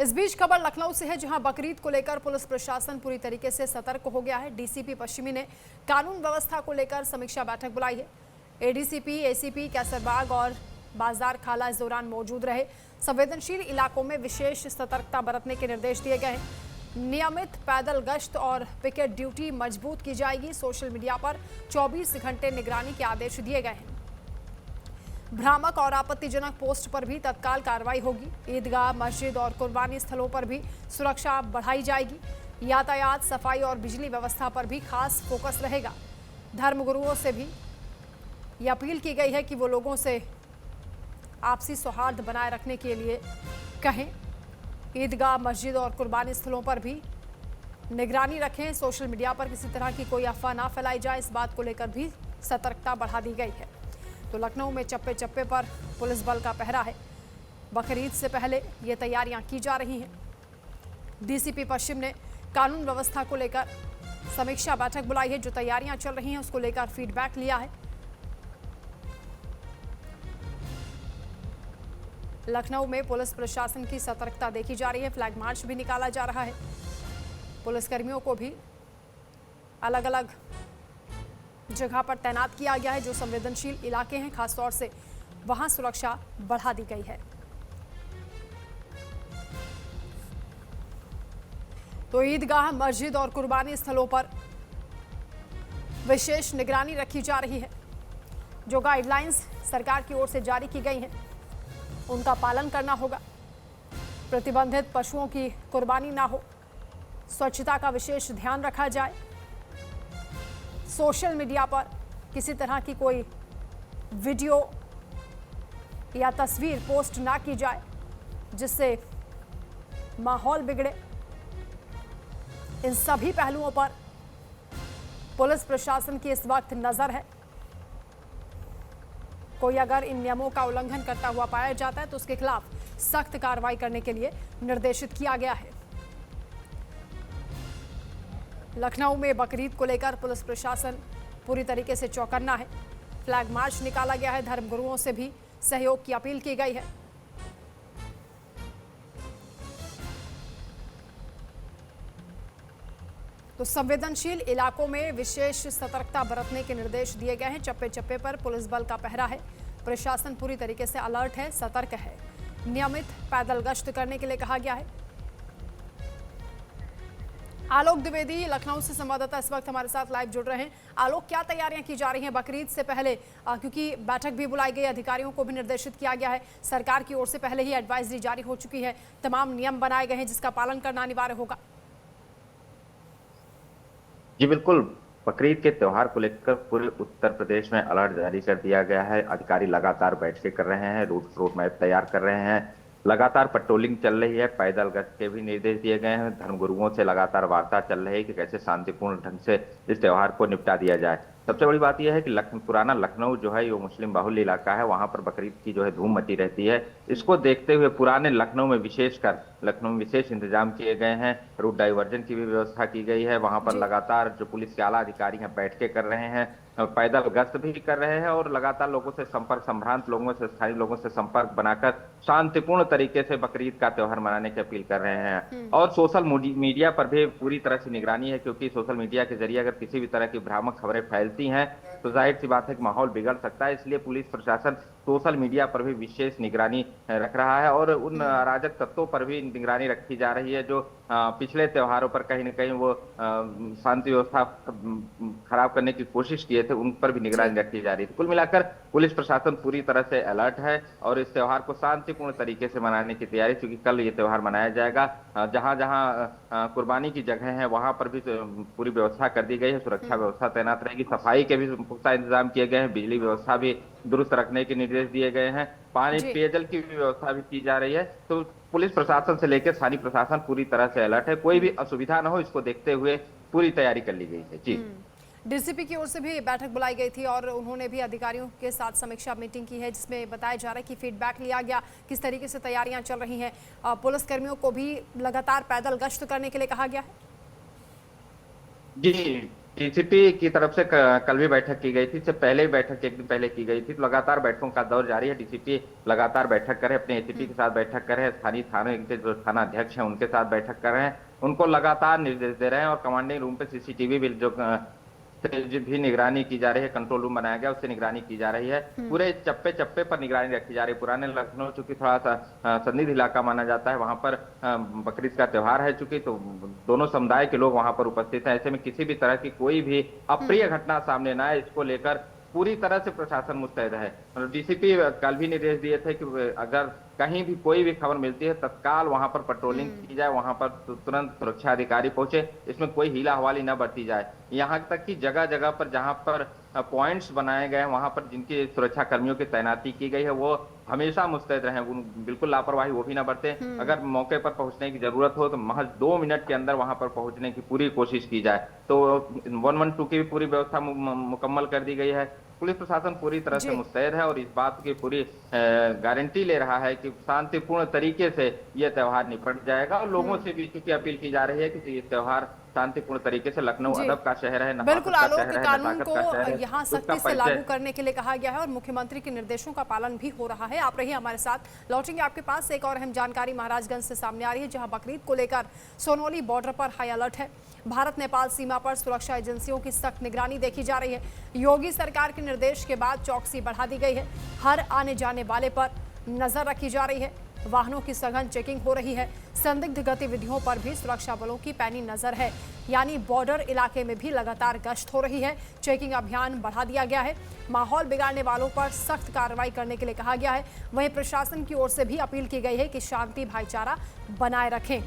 इस बीच खबर लखनऊ से है, जहां बकरीद को लेकर पुलिस प्रशासन पूरी तरीके से सतर्क हो गया है। डीसीपी पश्चिमी ने कानून व्यवस्था को लेकर समीक्षा बैठक बुलाई है। एडीसीपी, एसीपी कैसरबाग और बाजार खाला इस दौरान मौजूद रहे। संवेदनशील इलाकों में विशेष सतर्कता बरतने के निर्देश दिए गए हैं। नियमित पैदल गश्त और पिकेट ड्यूटी मजबूत की जाएगी। सोशल मीडिया पर 24 घंटे निगरानी के आदेश दिए गए हैं। भ्रामक और आपत्तिजनक पोस्ट पर भी तत्काल कार्रवाई होगी। ईदगाह, मस्जिद और कुर्बानी स्थलों पर भी सुरक्षा बढ़ाई जाएगी। यातायात, सफाई और बिजली व्यवस्था पर भी खास फोकस रहेगा। धर्मगुरुओं से भी ये अपील की गई है कि वो लोगों से आपसी सौहार्द बनाए रखने के लिए कहें। ईदगाह, मस्जिद और कुर्बानी स्थलों पर भी निगरानी रखें। सोशल मीडिया पर किसी तरह की कोई अफवाह ना फैलाई जाए, इस बात को लेकर भी सतर्कता बढ़ा दी गई है। तो लखनऊ में चप्पे चप्पे पर पुलिस बल का पहरा है। बकरीद से पहले ये तैयारियां की जा रही हैं। डीसीपी पश्चिम ने कानून व्यवस्था को लेकर समीक्षा बैठक बुलाई है। जो तैयारियां चल रही हैं उसको लेकर फीडबैक लिया है। लखनऊ में पुलिस प्रशासन की सतर्कता देखी जा रही है। फ्लैग मार्च भी निकाला जा रहा है। पुलिसकर्मियों को भी अलग अलग जगह पर तैनात किया गया है। जो संवेदनशील इलाके हैं, खासतौर से वहां सुरक्षा बढ़ा दी गई है। तो ईदगाह, मस्जिद और कुर्बानी स्थलों पर विशेष निगरानी रखी जा रही है। जो गाइडलाइंस सरकार की ओर से जारी की गई हैं उनका पालन करना होगा। प्रतिबंधित पशुओं की कुर्बानी ना हो। स्वच्छता का विशेष ध्यान रखा जाए। सोशल मीडिया पर किसी तरह की कोई वीडियो या तस्वीर पोस्ट ना की जाए जिससे माहौल बिगड़े। इन सभी पहलुओं पर पुलिस प्रशासन की इस वक्त नजर है। कोई अगर इन नियमों का उल्लंघन करता हुआ पाया जाता है तो उसके खिलाफ सख्त कार्रवाई करने के लिए निर्देशित किया गया है। लखनऊ में बकरीद को लेकर पुलिस प्रशासन पूरी तरीके से चौकन्ना है। फ्लैग मार्च निकाला गया है। धर्मगुरुओं से भी सहयोग की अपील की गई है। तो संवेदनशील इलाकों में विशेष सतर्कता बरतने के निर्देश दिए गए हैं। चप्पे चप्पे पर पुलिस बल का पहरा है। प्रशासन पूरी तरीके से अलर्ट है, सतर्क है। नियमित पैदल गश्त करने के लिए कहा गया है। आलोक द्विवेदी लखनऊ से संवाददाता इस वक्त हमारे साथ लाइव जुड़ रहे हैं। आलोक, क्या तैयारियां की जा रही हैं बकरीद से पहले, क्योंकि बैठक भी बुलाई गई, अधिकारियों को भी निर्देशित किया गया है। सरकार की ओर से पहले ही एडवाइजरी जारी हो चुकी है। तमाम नियम बनाए गए हैं जिसका पालन करना अनिवार्य होगा। जी बिल्कुल, बकरीद के त्योहार को लेकर पूरे उत्तर प्रदेश में अलर्ट जारी कर दिया गया है। अधिकारी लगातार बैठकें कर रहे हैं, रूट मैप तैयार कर रहे हैं। लगातार पेट्रोलिंग चल रही है। पैदल गश्त के भी निर्देश दिए गए हैं। धर्मगुरुओं से लगातार वार्ता चल रही है कि कैसे शांतिपूर्ण ढंग से इस त्योहार को निपटा दिया जाए। सबसे बड़ी बात यह है कि पुराना लखनऊ जो है वो मुस्लिम बाहुल्य इलाका है। वहां पर बकरीद की जो है धूम मची रहती है। इसको देखते हुए पुराने लखनऊ में विशेष इंतजाम किए गए हैं। रूट डाइवर्जन की भी व्यवस्था की गई है। वहां पर लगातार जो पुलिस के आला अधिकारी हैं बैठकें कर रहे हैं, पैदल गश्त भी कर रहे हैं और लगातार लोगों से संभ्रांत लोगों से, स्थानीय लोगों से संपर्क बनाकर शांतिपूर्ण तरीके से बकरीद का त्योहार मनाने की अपील कर रहे हैं। और सोशल मीडिया पर भी पूरी तरह से निगरानी है, क्योंकि सोशल मीडिया के जरिए अगर किसी भी तरह की भ्रामक खबरें फैलती हैं तो जाहिर सी बात है कि माहौल बिगड़ सकता है। इसलिए पुलिस प्रशासन सोशल मीडिया पर भी विशेष निगरानी रख रहा है और उन अराजक तत्वों पर भी निगरानी रखी जा रही है जो पिछले त्योहारों पर कहीं न कहीं वो शांति व्यवस्था खराब करने की कोशिश किए थे, उन पर भी निगरानी रखी जा रही थी। कुल मिलाकर पुलिस प्रशासन पूरी तरह से अलर्ट है और इस त्योहार को शांतिपूर्ण तरीके से मनाने की तैयारी, क्योंकि कल ये त्योहार मनाया जाएगा। जहां जहां कुर्बानी की जगह है वहां पर भी पूरी व्यवस्था कर दी गई है। सुरक्षा व्यवस्था तैनात रहेगी। सफाई के भी पुख्ता इंतजाम किए गए हैं। बिजली व्यवस्था भी दुरुस्त रखने के निर्देश दिए गए हैं। पानी पेयजल की भी व्यवस्था भी की जा रही है। तो पुलिस प्रशासन से लेकर स्थानीय प्रशासन पूरी तरह से अलर्ट है। कोई भी असुविधा न हो, इसको देखते हुए पूरी तैयारी कर ली गई है। जी, डीसीपी की ओर से भी बैठक बुलाई गई थी और उन्होंने भी अधिकारियों के साथ समीक्षा मीटिंग की है, जिसमें बताया जा रहा है कि फीडबैक लिया गया, किस तरीके से तैयारियां चल रही हैं। पुलिसकर्मियों को भी लगातार पैदल गश्त करने के लिए कहा गया है। जी, डीसीपी की तरफ से कल भी बैठक की गई थी, इससे पहले भी बैठक एक दिन पहले की गई थी। तो लगातार बैठकों का दौर जारी है। डीसीपी लगातार बैठक कर रहे हैं, अपने एसीपी के साथ बैठक कर रहे हैं, स्थानीय थाने के जो थाना अध्यक्ष हैं उनके साथ बैठक कर रहे हैं, उनको लगातार निर्देश दे रहे हैं। और कमांडिंग रूम पे सीसीटीवी भी जो से भी निगरानी की जा रही है, कंट्रोल रूम बनाया गया उससे निगरानी की जा रही है। पूरे चप्पे चप्पे पर निगरानी रखी जा रही है। पुराने लखनऊ चूंकि थोड़ा सा संदिग्ध इलाका माना जाता है, वहां पर बकरीद का त्योहार है चूंकि, तो दोनों समुदाय के लोग वहां पर उपस्थित हैं। ऐसे में किसी भी तरह की कोई भी अप्रिय घटना सामने ना आए, इसको लेकर पूरी तरह से प्रशासन मुस्तैद है। डीसीपी कल भी निर्देश दिए थे कि अगर कहीं भी कोई भी खबर मिलती है तत्काल वहां पर पेट्रोलिंग की जाए, वहां पर तुरंत सुरक्षा अधिकारी पहुंचे, इसमें कोई हीला हवाली न बरती जाए। यहाँ तक कि जगह जगह पर जहां पर पॉइंट्स बनाए गए हैं, वहां पर जिनकी सुरक्षा कर्मियों की तैनाती की गई है, वो हमेशा मुस्तैद रहे, बिल्कुल लापरवाही वो भी ना बरते। अगर मौके पर पहुंचने की जरूरत हो तो महज 2 मिनट के अंदर वहां पर पहुंचने की पूरी कोशिश की जाए। तो 112 की भी पूरी व्यवस्था मुकम्मल कर दी गई है। पुलिस प्रशासन पूरी तरह से मुस्तैद है और इस बात की पूरी गारंटी ले रहा है कि शांतिपूर्ण तरीके से यह त्योहार निपट जाएगा। और लोगों से भी चूंकि अपील की जा रही है कि ये त्योहार शांतिपूर्ण तरीके से, लखनऊ अदब का शहर है, बिल्कुल नफासत का आलोक, शहर है, कानून नजाकत को का शहर है, यहाँ उसका सख्ती से परिचय। लागू करने के लिए कहा गया है और मुख्यमंत्री के निर्देशों का पालन भी हो रहा है। आप रहिए हमारे साथ, लौटेंगे आपके पास। एक और अहम जानकारी महाराजगंज से सामने आ रही है, जहां बकरीद को लेकर सोनौली बॉर्डर पर हाई अलर्ट है। भारत नेपाल सीमा पर सुरक्षा एजेंसियों की सख्त निगरानी देखी जा रही है। योगी सरकार के निर्देश के बाद चौकसी बढ़ा दी गई है। हर आने जाने वाले पर नजर रखी जा रही है। वाहनों की सघन चेकिंग हो रही है। संदिग्ध गतिविधियों पर भी सुरक्षा बलों की पैनी नजर है, यानी बॉर्डर इलाके में भी लगातार गश्त हो रही है। चेकिंग अभियान बढ़ा दिया गया है। माहौल बिगाड़ने वालों पर सख्त कार्रवाई करने के लिए कहा गया है। वहीं प्रशासन की ओर से भी अपील की गई है कि शांति भाईचारा बनाए रखें।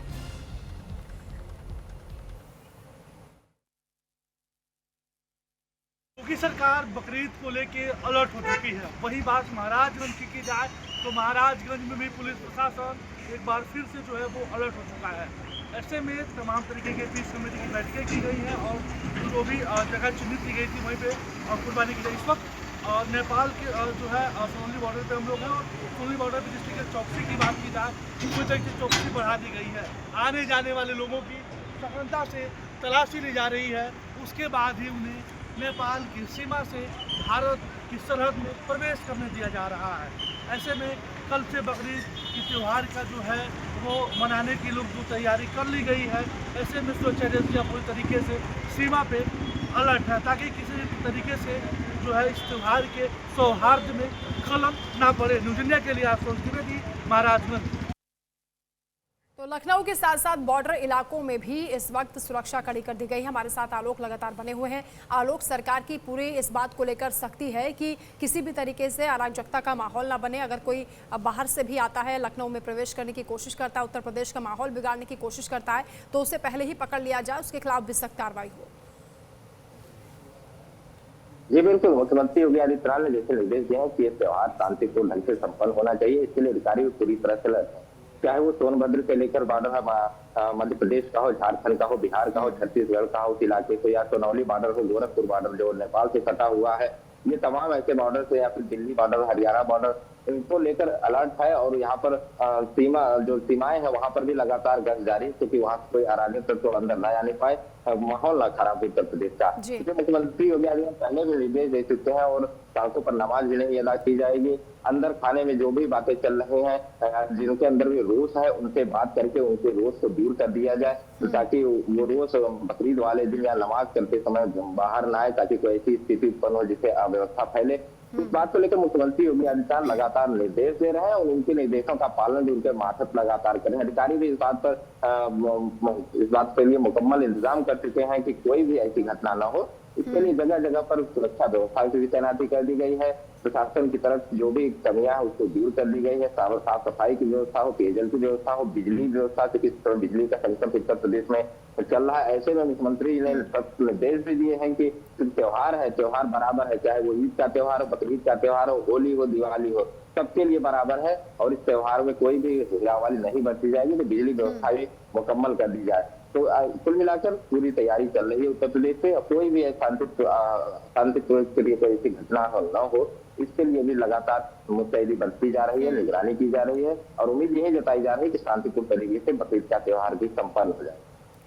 योगी सरकार बकरीद को लेके अलर्ट हो चुकी है। वही बात महाराजगंज की जाए तो महाराजगंज में भी पुलिस प्रशासन एक बार फिर से जो है वो अलर्ट हो चुका है। ऐसे में तमाम तरीके के पीस कमेटी की बैठकें की गई हैं और जो भी जगह चिन्हित की गई थी वहीं पे कुर्बानी की गई। इस वक्त नेपाल के जो है सोनौली बॉर्डर पे हम लोग हैं और सोनौली बॉर्डर पे जिस तरीके चौकसी की बात की जाए तो पूरी तरीके से चौकसी बढ़ा दी गई है। आने जाने वाले लोगों की सघनता से तलाशी ली जा रही है, उसके बाद ही उन्हें नेपाल की सीमा से भारत की सरहद में प्रवेश करने दिया जा रहा है। ऐसे में कल से बकरीद के त्यौहार का जो है वो मनाने की लोग जो तैयारी कर ली गई है। ऐसे में सुरक्षा एजेंसियाँ पूरी तरीके से सीमा पे अलर्ट है ताकि किसी भी तरीके से जो है इस त्यौहार के सौहार्द में खलल ना पड़े। न्यूज इंडिया के लिए आप द्विवेदी, महाराजगंज। तो लखनऊ के साथ साथ बॉर्डर इलाकों में भी इस वक्त सुरक्षा कड़ी कर दी गई है। हमारे साथ आलोक लगातार बने हुए हैं। आलोक, सरकार की पूरी इस बात को लेकर सख्ती है कि किसी भी तरीके से अराजकता का माहौल ना बने। अगर कोई बाहर से भी आता है, लखनऊ में प्रवेश करने की कोशिश करता है, उत्तर प्रदेश का माहौल बिगाड़ने की कोशिश करता है, तो उसे पहले ही पकड़ लिया जाए, उसके खिलाफ भी सख्त कार्रवाई हो। जी बिल्कुल, मुख्यमंत्री योगी आदित्यनाथ ने जैसे निर्देश दिए हैं कि ये त्योहार शांतिपूर्ण ढंग से संपन्न होना चाहिए, इसके लिए अधिकारी पूरी तरह से लगे। चाहे वो सोनभद्र से लेकर बॉर्डर मध्य प्रदेश का हो, झारखंड का हो, बिहार का हो, छत्तीसगढ़ का हो, उस इलाके को, या सोनौली बॉर्डर हो, गोरखपुर बॉर्डर जो नेपाल से सटा हुआ है, ये तमाम ऐसे बॉर्डर से, या फिर दिल्ली बॉर्डर, हरियाणा बॉर्डर, इनको लेकर अलर्ट है। और यहाँ पर सीमाएं हैं वहां पर भी लगातार गश्त जारी है, क्योंकि वहां से कोई अराजक तत्व तो अंदर न आने पाए, माहौल ना खराब हो उत्तर प्रदेश का। तो मुख्यमंत्री योगी आदित्यनाथ पहले भी निर्देश दे चुके हैं और सड़कों पर नमाज भी नहीं अदा की जाएगी। अंदर खाने में जो भी बातें चल रही हैं, जिनके अंदर भी रोष है, उनसे बात करके उनके रोष को दूर कर दिया जाए, तो ताकि वो रोष बकरीद वाले दिन या नमाज करते समय बाहर ना आए, ताकि कोई ऐसी स्थिति उत्पन्न हो जिससे अव्यवस्था फैले। इस बात को लेकर मुख्यमंत्री योगी आदित्यनाथ लगातार निर्देश दे रहे हैं और उनके निर्देशों का पालन भी उनके मार्फत लगातार करें। अधिकारी भी इस बात के लिए मुकम्मल इंतजाम कर चुके हैं कि कोई भी ऐसी घटना ना हो। इसके लिए जगह जगह पर सुरक्षा व्यवस्था की भी तैनाती कर दी गई है। प्रशासन की तरफ जो भी कमियां है उसको दूर कर दी गई है। साफ सफाई की व्यवस्था हो, पेयजल की व्यवस्था हो, बिजली व्यवस्था से, किस तरह बिजली का संकट उत्तर प्रदेश में चल रहा है। ऐसे में मुख्यमंत्री ने निर्देश भी दिए हैं कि त्योहार है, त्योहार बराबर है, चाहे वो ईद का त्योहार हो, बकरीद का त्योहार हो, होली हो, दिवाली हो, सबके लिए बराबर है। और इस त्योहार में कोई भी हिलावाली नहीं बरती जाएगी, तो बिजली व्यवस्था भी मुकम्मल कर दी जाए। तो कुल मिलाकर पूरी तैयारी चल रही है उत्तर प्रदेश से। कोई भी शांतिपूर्ण के लिए कोई ऐसी घटना न हो, इसके लिए भी लगातार मुस्तैदी बरती जा रही है, निगरानी की जा रही है और उम्मीद यही जताई जा रही है कि शांतिपूर्ण तरीके से बकरीद का त्योहार भी संपन्न हो जाए।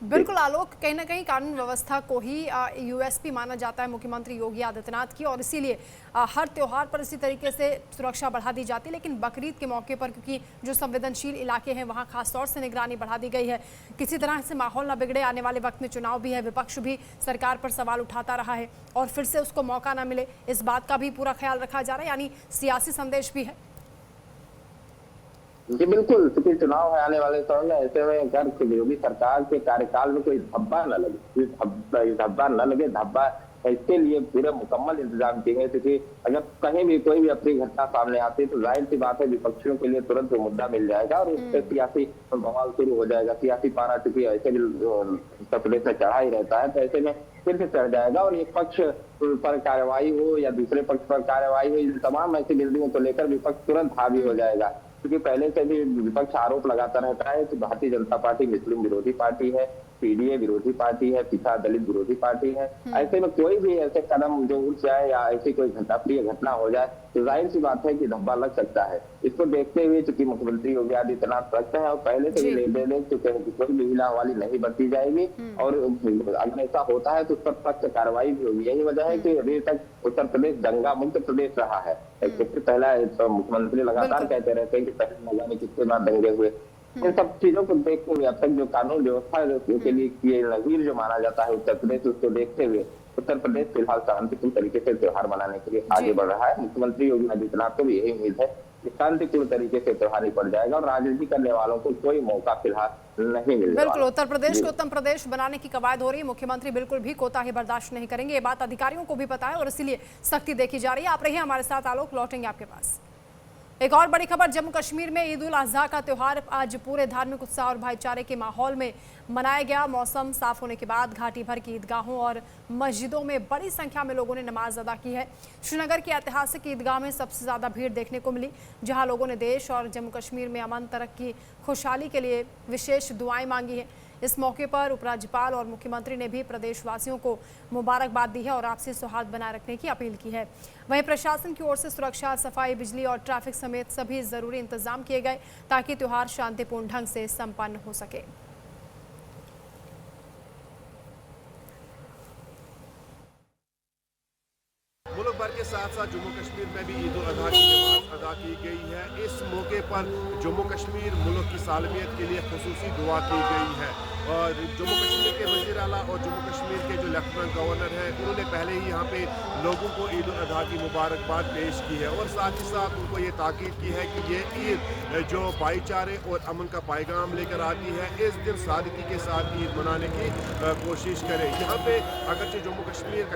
बिल्कुल आलोक, कहीं ना कहीं कानून व्यवस्था को ही यूएसपी माना जाता है मुख्यमंत्री योगी आदित्यनाथ की, और इसीलिए हर त्योहार पर इसी तरीके से सुरक्षा बढ़ा दी जाती है। लेकिन बकरीद के मौके पर क्योंकि जो संवेदनशील इलाके हैं वहां खासतौर से निगरानी बढ़ा दी गई है, किसी तरह से माहौल न बिगड़े। आने वाले वक्त में चुनाव भी है, विपक्ष भी सरकार पर सवाल उठाता रहा है और फिर से उसको मौका न मिले, इस बात का भी पूरा ख्याल रखा जा रहा है, यानी सियासी संदेश भी है। जी बिल्कुल, क्योंकि चुनाव है आने वाले समय में, ऐसे में अगर योगी सरकार के कार्यकाल में कोई धब्बा न लगे, धब्बा न लगे, धब्बा इसके लिए पूरे मुकम्मल इंतजाम किए गए, क्योंकि अगर कहीं भी कोई भी अपनी घटना सामने आती है तो जाहिर सी बात है विपक्षियों के लिए तुरंत मुद्दा मिल जाएगा और उससे सियासी बवाल शुरू हो जाएगा। सियासी पारा चूंकि ऐसे भी उत्तर प्रदेश में चढ़ा ही रहता है, तो ऐसे में फिर से चढ़ जाएगा और एक पक्ष पर कार्रवाई हो या दूसरे पक्ष पर कार्रवाई हो, इन तमाम ऐसी बिंदुओं को लेकर विपक्ष तुरंत हावी हो जाएगा। क्योंकि पहले से भी विपक्ष आरोप लगाता रहता है कि भारतीय जनता पार्टी मुस्लिम विरोधी पार्टी है, पीडीए विरोधी पार्टी है, पिछड़ा दलित विरोधी पार्टी है। ऐसे में कोई भी ऐसे कदम जो उठ जाए या ऐसी कोई प्रिय घटना हो जाए तो जाहिर सी बात है कि धब्बा लग सकता है। इसको देखते हुए चूंकि मुख्यमंत्री योगी आदित्यनाथ रखते हैं और पहले से भी निर्देश दे चुके हैं कि कोई भी हिला हवाली नहीं बरती जाएगी और अगर ऐसा होता है तो उस पर सख्त कार्रवाई भी होगी। यही वजह है कि अभी तक उत्तर प्रदेश दंगा मुक्त प्रदेश रहा है। इससे पहला तो मुख्यमंत्री लगातार कहते रहते हैं कि पहले न जाने कितने बार दंगे हुए। इन सब चीजों को देखते हुए अब तक जो कानून व्यवस्था के लिए नजीर जो माना जाता है उत्तर प्रदेश, उसको देखते हुए उत्तर प्रदेश फिलहाल शांतिपूर्ण तरीके से त्योहार मनाने के लिए आगे बढ़ रहा है। मुख्यमंत्री योगी आदित्यनाथ को भी यही उम्मीद है कि शांतिपूर्ण तरीके से त्योहार निपट जाएगा और राजनीति करने वालों को कोई मौका फिलहाल नहीं मिलेगा। बिल्कुल, उत्तर प्रदेश को उत्तम प्रदेश बनाने की कवायद हो रही है। मुख्यमंत्री बिल्कुल भी कोताही बर्दाश्त नहीं करेंगे, ये बात अधिकारियों को भी पता है और इसीलिए सख्ती देखी जा रही है। आप रहिए हमारे साथ आलोक, लौटेंगे आपके पास। एक और बड़ी खबर, जम्मू कश्मीर में ईद उल अजहा का त्यौहार आज पूरे धार्मिक उत्साह और भाईचारे के माहौल में मनाया गया। मौसम साफ होने के बाद घाटी भर की ईदगाहों और मस्जिदों में बड़ी संख्या में लोगों ने नमाज अदा की है। श्रीनगर की ऐतिहासिक ईदगाह में सबसे ज्यादा भीड़ देखने को मिली, जहां लोगों ने देश और जम्मू कश्मीर में अमन, तरक्की, खुशहाली के लिए विशेष दुआएं मांगी हैं। इस मौके पर उपराज्यपाल और मुख्यमंत्री ने भी प्रदेशवासियों को मुबारकबाद दी है और आपसी सौहार्द बनाए रखने की अपील की है। वहीं प्रशासन की ओर से सुरक्षा, सफाई, बिजली और ट्रैफिक समेत सभी जरूरी इंतजाम किए गए ताकि त्योहार शांतिपूर्ण ढंग से संपन्न हो सके। मुल्क भर के साथ साथ जम्मू कश्मीर में भी ईद उल अजहा की नमाज अदा की गई है। इस मौके पर जम्मू कश्मीर मुल्क की सालमियत के लिए खुसूसी दुआ की गई है और जम्मू कश्मीर के वज़ीर आला और जम्मू कश्मीर के जो लेफ्टिनेंट गवर्नर हैं उन्होंने पहले ही यहाँ पे लोगों को ईद उल अजहा की मुबारकबाद पेश की है और साथ ही साथ उनको ये ताकीद की है कि ये ईद जो भाईचारे और अमन का पैगाम लेकर आती है, इस दिन सादगी के साथ ईद मनाने की कोशिश करें। यहाँ पे अगरचे जम्मू कश्मीर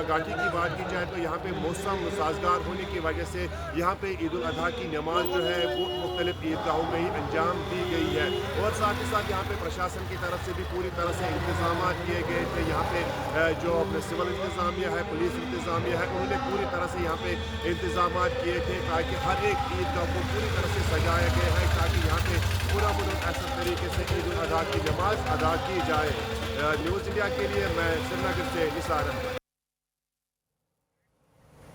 घाटी की बात की जाए तो यहाँ पे मौसम साजगार होने की वजह से यहाँ पे ईद उल अजहा की नमाज जो है वो मुख्तलिफ ईदगाहों में ही अंजाम दी गई है और साथ ही साथ यहाँ पे प्रशासन की तरफ से भी पूरी तरह से इंतजाम किए गए थे। यहाँ पे जो सिविल इंतजामिया है, पुलिस इंतजामिया है, उन्होंने पूरी तरह से यहाँ पे इंतजाम किए थे ताकि हर एक ईदगाह को पूरी तरह से सजाया गया है ताकि यहाँ पे पूरा मुल्क ऐसे तरीके से ईद उल अजहा की नमाज अदा की जाए। न्यूज़ इंडिया के लिए मैं श्रीनगर से निसार अहमद।